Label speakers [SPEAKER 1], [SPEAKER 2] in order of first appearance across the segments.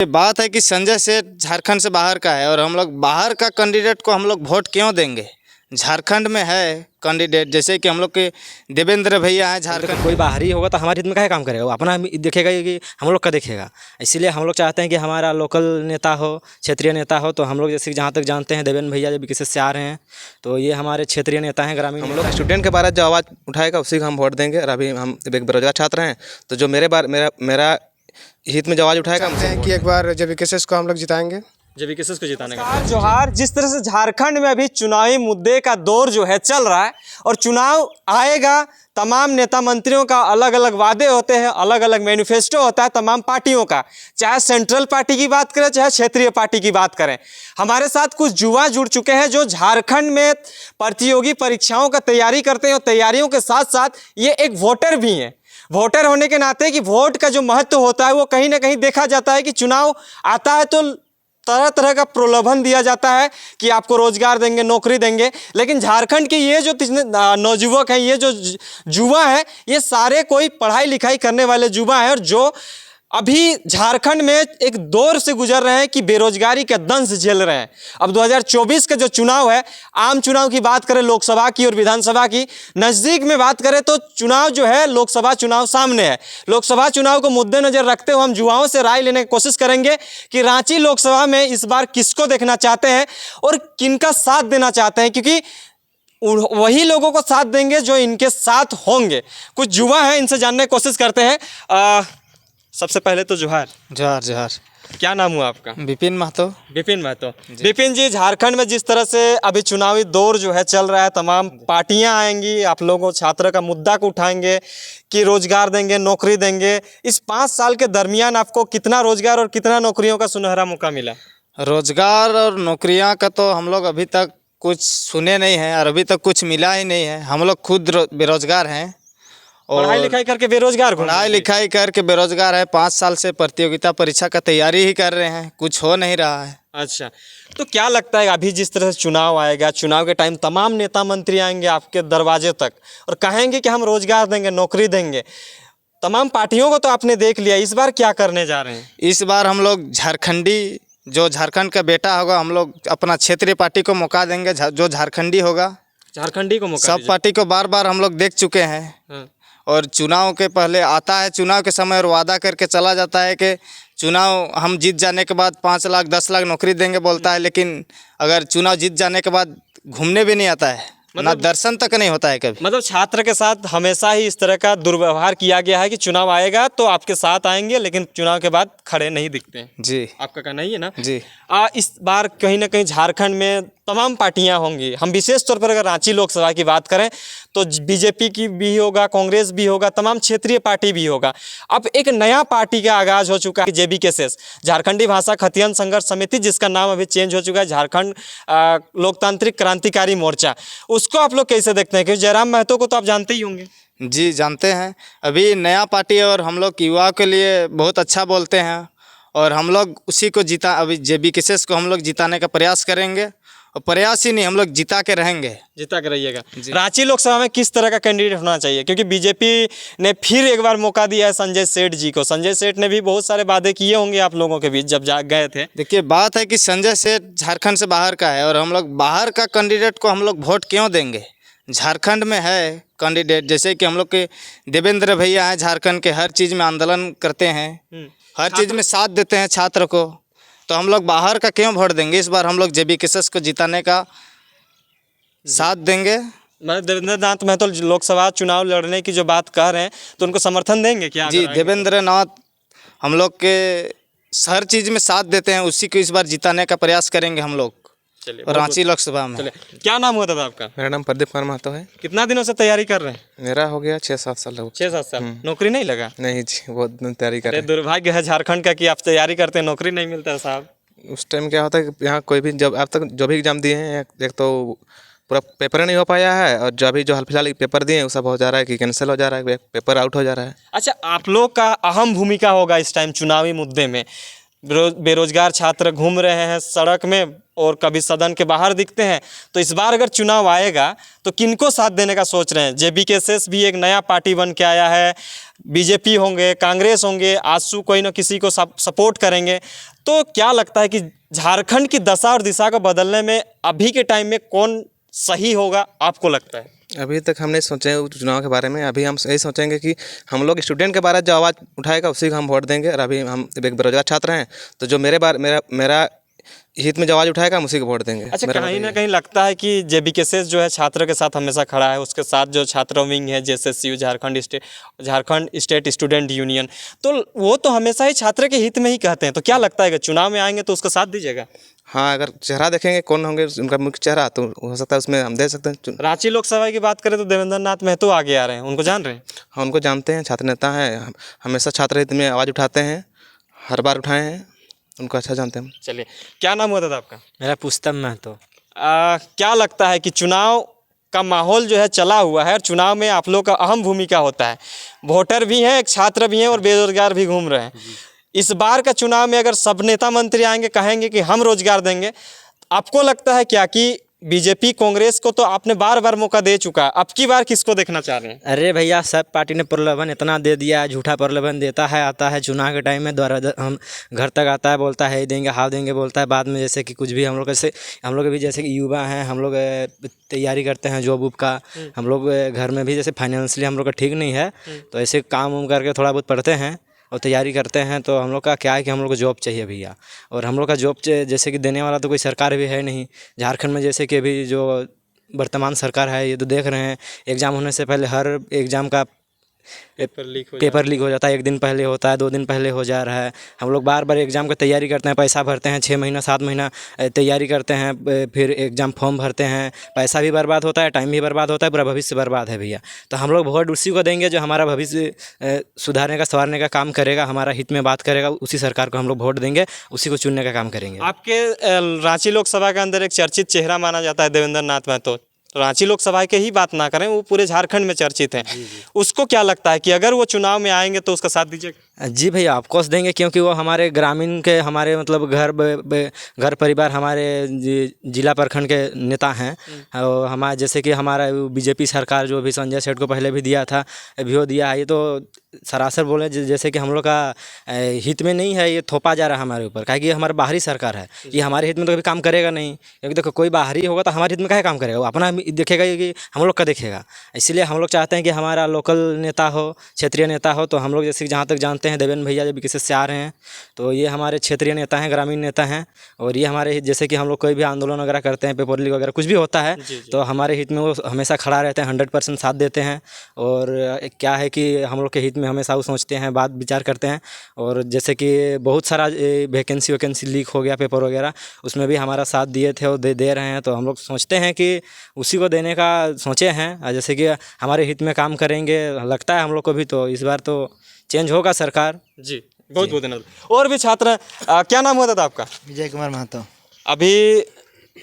[SPEAKER 1] ये बात है कि संजय सेठ झारखंड से बाहर का है और हम लोग बाहर का कैंडिडेट को हम लोग वोट क्यों देंगे। झारखंड में है कैंडिडेट, जैसे कि हम लोग के देवेंद्र भैया हैं झारखंड।
[SPEAKER 2] कोई बाहरी होगा तो हमारे हित में क्या काम करेगा, वो अपना देखेगा कि हम लोग का देखेगा। इसीलिए हम लोग चाहते हैं कि हमारा लोकल नेता हो, क्षेत्रीय नेता हो। तो हम लोग जैसे जहाँ तक जानते हैं देवेंद्र भैया जब किसी से आ रहे हैं तो ये हमारे क्षेत्रीय नेता हैं, ग्रामीण।
[SPEAKER 3] हम लोग स्टूडेंट के बारे में जो आवाज़ उठाएगा उसी को हम वोट देंगे। और अभी हम एक बेरोजगार छात्र हैं तो जो मेरा हित में जो आवाज़ उठाएगा
[SPEAKER 4] चाहते हैं कि एक बार जब विकेसेस को हम लोग जिताएंगे।
[SPEAKER 2] जब किसी को जिताने का
[SPEAKER 5] जोहार। जिस तरह से झारखंड में अभी चुनावी मुद्दे का दौर जो है चल रहा है और चुनाव आएगा, तमाम नेता मंत्रियों का अलग अलग वादे होते हैं, अलग अलग मैनिफेस्टो होता है तमाम पार्टियों का, चाहे सेंट्रल पार्टी की बात करें चाहे क्षेत्रीय पार्टी की बात करें। हमारे साथ कुछ युवा जुड़ चुके हैं जो झारखंड में प्रतियोगी परीक्षाओं का तैयारी करते हैं और तैयारियों के साथ साथ ये एक वोटर भी हैं। वोटर होने के नाते कि वोट का जो महत्व होता है वो कहीं ना कहीं देखा जाता है कि चुनाव आता है तो तरह तरह का प्रलोभन दिया जाता है कि आपको रोजगार देंगे, नौकरी देंगे। लेकिन झारखंड के ये जो नौजुवक हैं, ये जो युवा हैं, ये सारे कोई पढ़ाई लिखाई करने वाले युवा हैं और जो अभी झारखंड में एक दौर से गुजर रहे हैं कि बेरोजगारी का दंश झेल रहे हैं। अब 2024 का जो चुनाव है, आम चुनाव की बात करें लोकसभा की और विधानसभा की, नज़दीक में बात करें तो चुनाव जो है लोकसभा चुनाव सामने है। लोकसभा चुनाव को मुद्देनजर रखते हुए हम युवाओं से राय लेने की कोशिश करेंगे कि रांची लोकसभा में इस बार किसको देखना चाहते हैं और किनका साथ देना चाहते हैं, क्योंकि वही लोगों को साथ देंगे जो इनके साथ होंगे। कुछ युवा हैं, इनसे जानने की कोशिश करते हैं। सबसे पहले तो जोहार।
[SPEAKER 1] जोहार जोहार।
[SPEAKER 5] क्या नाम हुआ आपका?
[SPEAKER 1] विपिन महतो।
[SPEAKER 5] विपिन महतो। विपिन जी, झारखंड में जिस तरह से अभी चुनावी दौर जो है चल रहा है, तमाम पार्टियां आएंगी, आप लोगों छात्र का मुद्दा को उठाएंगे कि रोजगार देंगे, नौकरी देंगे। इस 5 साल के दरमियान आपको कितना रोजगार और कितना नौकरियों का सुनहरा मौका मिला?
[SPEAKER 1] रोजगार और नौकरियां का तो हम लोग अभी तक कुछ सुने नहीं हैं और अभी तक कुछ मिला ही नहीं है। हम लोग खुद बेरोजगार हैं।
[SPEAKER 5] पढ़ाई लिखाई करके बेरोजगार,
[SPEAKER 1] पढ़ाई लिखाई करके बेरोजगार है। 5 साल से प्रतियोगिता परीक्षा का तैयारी ही कर रहे हैं, कुछ हो नहीं रहा है।
[SPEAKER 5] अच्छा, तो क्या लगता है अभी जिस तरह से चुनाव आएगा, चुनाव के टाइम तमाम नेता मंत्री आएंगे आपके दरवाजे तक और कहेंगे कि हम रोजगार देंगे, नौकरी देंगे। तमाम पार्टियों को तो आपने देख लिया, इस बार क्या करने जा रहे हैं?
[SPEAKER 1] इस बार हम लोग झारखंडी, जो झारखंड का बेटा होगा, हम लोग अपना क्षेत्रीय पार्टी को मौका देंगे। जो झारखंडी होगा,
[SPEAKER 5] झारखंडी को मौका।
[SPEAKER 1] सब पार्टी को बार बार हम लोग देख चुके हैं और चुनाव के पहले आता है, चुनाव के समय और वादा करके चला जाता है कि चुनाव हम जीत जाने के बाद 5 लाख 10 लाख नौकरी देंगे बोलता है, लेकिन अगर चुनाव जीत जाने के बाद घूमने भी नहीं आता है, ना दर्शन तक नहीं होता है कभी।
[SPEAKER 5] मतलब छात्र के साथ हमेशा ही इस तरह का दुर्व्यवहार किया गया है कि चुनाव आएगा तो आपके साथ आएंगे लेकिन चुनाव के बाद खड़े नहीं दिखते हैं।
[SPEAKER 1] जी,
[SPEAKER 5] आपका कहना ही है ना?
[SPEAKER 1] जी।
[SPEAKER 5] इस बार कहीं ना कहीं झारखंड में तमाम पार्टियां होंगी। हम विशेष तौर पर अगर रांची लोकसभा की बात करें तो बीजेपी की भी होगा, कांग्रेस भी होगा, तमाम क्षेत्रीय पार्टी भी होगा। अब एक नया पार्टी का आगाज हो चुका है, JBKSS, झारखंडी भाषा खतियन संघर्ष समिति, जिसका नाम अभी चेंज हो चुका है झारखंड लोकतांत्रिक क्रांतिकारी मोर्चा। उसको आप लोग कैसे देखते हैं? क्योंकि जयराम महतो को तो आप जानते ही होंगे।
[SPEAKER 1] जी, जानते हैं। अभी नया पार्टी है और हम लोग युवा के लिए बहुत अच्छा बोलते हैं और हम लोग उसी को जीता, अभी JBKSS को हम लोग जिताने का प्रयास करेंगे और प्रयास ही नहीं, हम लोग जिता के रहेंगे।
[SPEAKER 5] जिता के रहिएगा। रांची लोकसभा में किस तरह का कैंडिडेट होना चाहिए? क्योंकि बीजेपी ने फिर एक बार मौका दिया है संजय सेठ जी को। संजय सेठ ने भी बहुत सारे वादे किए होंगे आप लोगों के बीच जब गए थे।
[SPEAKER 1] देखिए, बात है कि संजय सेठ झारखंड से बाहर का है और हम लोग बाहर का कैंडिडेट को हम लोग वोट क्यों देंगे। झारखंड में है कैंडिडेट, जैसे कि हम लोग के देवेंद्र भैया हैं, झारखंड के हर चीज़ में आंदोलन करते हैं, हर चीज़ में साथ देते हैं छात्र को। तो हम लोग बाहर का क्यों वोट देंगे? इस बार हम लोग JBKSS को जिताने का साथ देंगे।
[SPEAKER 5] मतलब देवेंद्र नाथ महतो लोकसभा चुनाव लड़ने की जो बात कह रहे हैं तो उनको समर्थन देंगे क्या?
[SPEAKER 1] जी, देवेंद्र नाथ हम लोग के हर चीज़ में साथ देते हैं, उसी को इस बार जिताने का प्रयास करेंगे हम लोग रांची लोकसभा में।
[SPEAKER 5] क्या नाम हुआ दादा आपका?
[SPEAKER 3] मेरा नाम प्रदीप कुमार महतो है।
[SPEAKER 5] कितना दिनों से तैयारी कर रहे हैं?
[SPEAKER 3] मेरा हो गया 6-7 साल।
[SPEAKER 5] 6-7 साल। नौकरी नहीं लगा?
[SPEAKER 3] नहीं जी, बहुत दिन तैयारी कर रहे हैं।
[SPEAKER 5] दुर्भाग्य है झारखंड का कि आप तैयारी करते हैं, नौकरी नहीं मिलता है साहब।
[SPEAKER 3] उस टाइम क्या होता है कि यहाँ कोई भी, जब अब तक जो भी एग्जाम दिए हैं, एक तो पूरा पेपर नहीं हो पाया है और जो अभी जो हाल फिलहाल पेपर दिए हैं वो सब हो जा रहा है कि कैंसिल हो जा रहा है, पेपर आउट हो जा रहा है।
[SPEAKER 5] अच्छा, आप लोग का अहम भूमिका होगा इस टाइम चुनावी मुद्दे में। बेरोजगार छात्र घूम रहे हैं सड़क में और कभी सदन के बाहर दिखते हैं, तो इस बार अगर चुनाव आएगा तो किनको साथ देने का सोच रहे हैं? JBKSS भी एक नया पार्टी बन के आया है, बीजेपी होंगे, कांग्रेस होंगे, आजसू कोई ना किसी को सपोर्ट करेंगे, तो क्या लगता है कि झारखंड की दशा और दिशा को बदलने में अभी के टाइम में कौन सही होगा, आपको लगता है?
[SPEAKER 3] अभी तक हम नहीं सोचे चुनाव के बारे में। अभी हम यही सोचेंगे कि हम लोग स्टूडेंट के बारे में जो आवाज़ उठाएगा उसी को हम वोट देंगे। और अभी हम एक बेरोजगार छात्र हैं, तो जो मेरा हित में जो आवाज़ उठाएगा हम उसी को वोट देंगे।
[SPEAKER 5] अच्छा, कहीं ना कहीं लगता है कि जेबीकेएसएस जो है छात्र के साथ हमेशा खड़ा है, उसके साथ जो छात्र विंग है जेएसएसयू, झारखंड स्टेट स्टूडेंट यूनियन, तो वो तो हमेशा ही छात्र के हित में ही कहते हैं। तो क्या लगता है कि चुनाव में आएंगे तो उसका साथ दीजिएगा?
[SPEAKER 3] हाँ, अगर चेहरा देखेंगे कौन होंगे उनका मुख्य चेहरा, तो हो सकता है उसमें हम दे सकते हैं।
[SPEAKER 5] रांची लोकसभा की बात करें तो देवेंद्र नाथ महतो आगे आ रहे हैं, उनको जान रहे हैं?
[SPEAKER 3] हाँ, उनको जानते हैं, छात्र नेता हैं, हमेशा छात्र हित में आवाज़ उठाते हैं, हर बार उठाए हैं, उनको अच्छा जानते हैं।
[SPEAKER 5] चलिए, क्या नाम हुआ था आपका?
[SPEAKER 2] मेरा पुस्तम महतो।
[SPEAKER 5] क्या लगता है कि चुनाव का माहौल जो है चला हुआ है और चुनाव में आप लोग का अहम भूमिका होता है, वोटर भी हैं, एक छात्र भी हैं और बेरोजगार भी घूम रहे हैं। इस बार का चुनाव में अगर सब नेता मंत्री आएंगे, कहेंगे कि हम रोजगार देंगे, आपको लगता है क्या कि बीजेपी कांग्रेस को तो आपने बार बार मौका दे चुका है, अब की बार किसको देखना चाह रहे हैं?
[SPEAKER 2] अरे भैया, सब पार्टी ने प्रलोभन इतना दे दिया है, झूठा प्रलोभन देता है, आता है चुनाव के टाइम में द्वारा हम घर तक आता है, बोलता है देंगे, हाव देंगे बोलता है, बाद में जैसे कि कुछ भी हम लोग भी जैसे कि युवा हैं, हम लोग तैयारी करते हैं जॉब वॉब का, हम लोग घर में भी जैसे फाइनेंशियली हम लोग का ठीक नहीं है, तो ऐसे काम वाम करके थोड़ा बहुत पढ़ते हैं और तैयारी करते हैं। तो हम लोग का क्या है कि हम लोग को जॉब चाहिए भैया, और हम लोग का जॉब जैसे कि देने वाला तो कोई सरकार भी है नहीं झारखंड में। जैसे कि अभी जो वर्तमान सरकार है, ये तो देख रहे हैं, एग्ज़ाम होने से पहले हर एग्ज़ाम का पेपर लीक हो जाता है, 1 दिन पहले होता है, 2 दिन पहले हो जा रहा है। हम लोग बार बार एग्ज़ाम की तैयारी करते हैं, पैसा भरते हैं, 6 महीना 7 महीना तैयारी करते हैं, फिर एग्ज़ाम फॉर्म भरते हैं, पैसा भी बर्बाद होता है, टाइम भी बर्बाद होता है, पूरा भविष्य बर्बाद है भैया। तो हम लोग वोट उसी को देंगे जो हमारा भविष्य सुधारने का, संवारने का काम करेगा, हमारा हित में बात करेगा, उसी सरकार को हम लोग वोट देंगे, उसी को चुनने का काम करेंगे।
[SPEAKER 5] आपके रांची लोकसभा के अंदर एक चर्चित चेहरा माना जाता है देवेंद्र नाथ महतो। रांची लोकसभा के ही बात ना करें, वो पूरे झारखंड में चर्चित हैं। उसको क्या लगता है कि अगर वो चुनाव में आएंगे तो उसका साथ दीजिएगा?
[SPEAKER 2] जी भैया, ऑफकोर्स देंगे, क्योंकि वो हमारे ग्रामीण के, हमारे मतलब घर परिवार, हमारे जिला प्रखंड के नेता हैं। और हमारे जैसे कि हमारा बीजेपी सरकार जो भी संजय सेठ को पहले भी दिया था, अभी वो दिया है, ये तो सरासर बोले जैसे कि हम लोग का हित में नहीं है, ये थोपा जा रहा है हमारे ऊपर। काहे कि ये हमारी बाहरी सरकार है, ये हमारे हित में तो कभी काम करेगा नहीं, क्योंकि देखो कोई बाहरी होगा तो हमारे हित में काहे काम करेगा, वो अपना देखेगा कि हम लोग का देखेगा। इसलिए हम लोग चाहते हैं कि हमारा लोकल नेता हो, क्षेत्रीय नेता हो। तो हम लोग जैसे कि जहाँ तक जानते हैं, देवेंद्र भैया जब बीकेएसएस से आ रहे हैं, तो ये हमारे क्षेत्रीय नेता हैं, ग्रामीण नेता हैं, और ये हमारे जैसे कि हम लोग कोई भी आंदोलन वगैरह करते हैं, पेपर लीक वगैरह कुछ भी होता है, तो हमारे हित में वो हमेशा खड़ा रहते हैं, 100% साथ देते हैं। और क्या है कि हम लोग के हित में हमेशा वो सोचते हैं, बात विचार करते हैं। और जैसे कि बहुत सारा वैकेंसी लीक हो गया पेपर वगैरह, उसमें भी हमारा साथ दिए थे और दे रहे हैं। तो हम लोग सोचते हैं कि उसी को देने का सोचे हैं, जैसे कि हमारे हित में काम करेंगे, लगता है हम लोग को भी। तो इस बार तो चेंज होगा सरकार।
[SPEAKER 5] जी, बहुत बहुत धन्यवाद। और भी छात्र, क्या नाम हुआ था आपका?
[SPEAKER 6] विजय कुमार महतो।
[SPEAKER 5] अभी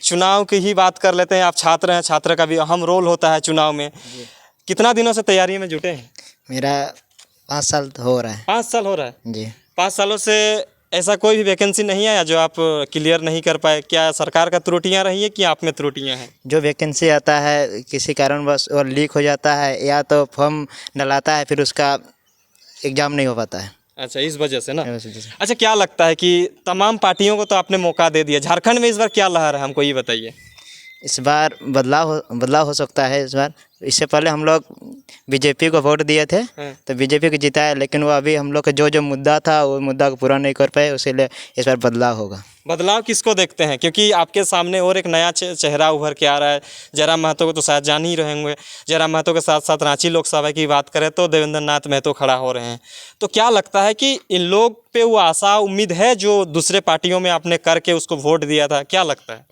[SPEAKER 5] चुनाव की ही बात कर लेते हैं, आप छात्र हैं, छात्र का भी अहम रोल होता है चुनाव में। कितना दिनों से तैयारी में जुटे हैं?
[SPEAKER 6] मेरा 5 साल हो रहा है।
[SPEAKER 5] 5 साल हो रहा है
[SPEAKER 6] जी।
[SPEAKER 5] 5 सालों से ऐसा कोई भी वैकेंसी नहीं आया जो आप क्लियर नहीं कर पाए? क्या सरकार का त्रुटियां रही है कि आप में त्रुटियां हैं?
[SPEAKER 6] जो वैकेंसी आता है किसी कारणवश और लीक हो जाता है, या तो फॉर्म डलाता है फिर उसका एग्ज़ाम नहीं हो पाता है।
[SPEAKER 5] अच्छा, इस वजह से ना। अच्छा, क्या लगता है कि तमाम पार्टियों को तो आपने मौका दे दिया, झारखंड में इस बार क्या लहर है, हमको ये बताइए।
[SPEAKER 6] इस बार बदलाव हो सकता है इस बार। इससे पहले हम लोग बीजेपी को वोट दिए थे, तो बीजेपी को जिताया, लेकिन वो अभी हम लोग का जो मुद्दा था वो मुद्दा को पूरा नहीं कर पाए, इसीलिए इस बार बदलाव होगा।
[SPEAKER 5] बदलाव किसको देखते हैं? क्योंकि आपके सामने और एक नया चेहरा उभर के आ रहा है। जयराम महतो को तो शायद जान ही रहे होंगे। जयराम महतो के साथ साथ रांची लोकसभा की बात करें तो देवेंद्र नाथ महतो खड़ा हो रहे हैं। तो क्या लगता है कि इन लोग पे वो आशा उम्मीद है जो दूसरे पार्टियों में आपने करके उसको वोट दिया था? क्या लगता है?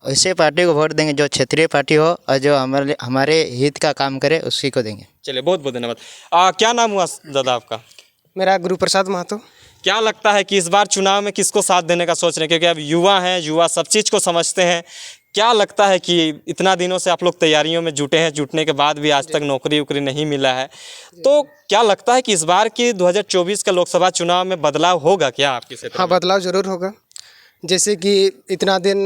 [SPEAKER 6] ऐसे पार्टी को वोट देंगे जो क्षेत्रीय पार्टी हो और जो हमारे हित का काम करे, उसी को देंगे।
[SPEAKER 5] चलिए, बहुत बहुत धन्यवाद। क्या नाम हुआ दादा आपका?
[SPEAKER 4] मेरा गुरुप्रसाद महतो।
[SPEAKER 5] क्या लगता है कि इस बार चुनाव में किसको साथ देने का सोच रहे हैं? क्योंकि अब युवा हैं, युवा सब चीज़ को समझते हैं। क्या लगता है कि इतना दिनों से आप लोग तैयारियों में जुटे हैं, जुटने के बाद भी आज तक नौकरी वोकरी नहीं मिला है, तो क्या लगता है कि इस बार की 2024 का लोकसभा चुनाव में बदलाव होगा क्या आपके क्षेत्र में?
[SPEAKER 4] हाँ, बदलाव ज़रूर होगा। जैसे कि इतना दिन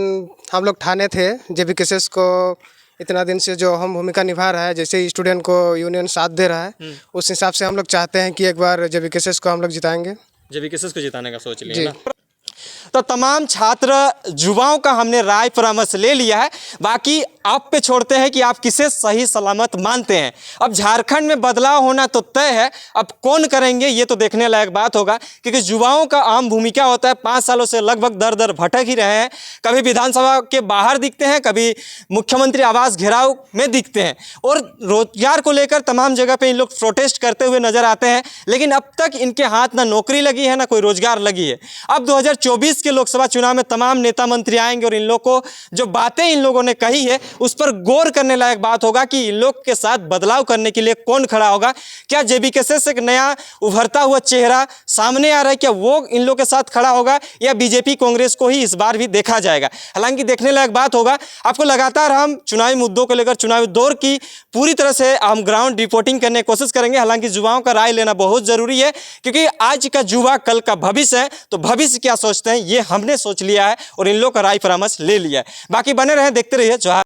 [SPEAKER 4] हम लोग ठाने थे जेबीकेएसएस को इतना दिन से जो अहम भूमिका निभा रहा है, जैसे स्टूडेंट को यूनियन साथ दे रहा है, उस हिसाब से हम लोग चाहते हैं कि एक बार JBKSS को हम लोग जिताएंगे।
[SPEAKER 5] JBKSS को जिताने का सोच लिया ना। तो तमाम छात्र युवाओं का हमने राय परामर्श ले लिया है, बाकी आप पे छोड़ते हैं कि आप किसे सही सलामत मानते हैं। अब झारखंड में बदलाव होना तो तय है, अब कौन करेंगे ये तो देखने लायक बात होगा, क्योंकि युवाओं का अहम भूमिका होता है। 5 सालों से लगभग दर दर भटक ही रहे हैं, कभी विधानसभा के बाहर दिखते हैं, कभी मुख्यमंत्री आवास घेराव में दिखते हैं, और रोजगार को लेकर तमाम जगह पे इन लोग प्रोटेस्ट करते हुए नजर आते हैं, लेकिन अब तक इनके हाथ ना नौकरी लगी है ना कोई रोजगार लगी है। अब 2024 के लोकसभा चुनाव में तमाम नेता मंत्री आएंगे और इन लोग को जो बातें इन लोगों ने कही है उस पर गौर करने लायक बात होगा कि इन लोग के साथ बदलाव करने के लिए कौन खड़ा होगा। क्या JBKSS एक नया उभरता हुआ चेहरा सामने आ रहा है, क्या वो इन लोग के साथ खड़ा होगा, या बीजेपी कांग्रेस को ही इस बार भी देखा जाएगा। हालांकि देखने लायक बात होगा। आपको लगातार हम चुनावी मुद्दों को लेकर चुनावी दौर की पूरी तरह से हम ग्राउंड रिपोर्टिंग करने की कोशिश करेंगे। हालांकि युवाओं का राय लेना बहुत जरूरी है, क्योंकि आज का युवा कल का भविष्य है, तो भविष्य क्या सोचते हैं ये हमने सोच लिया है और इन लोग का राय परामर्श ले लिया है। बाकी बने रहे, देखते रहिए जवाहर।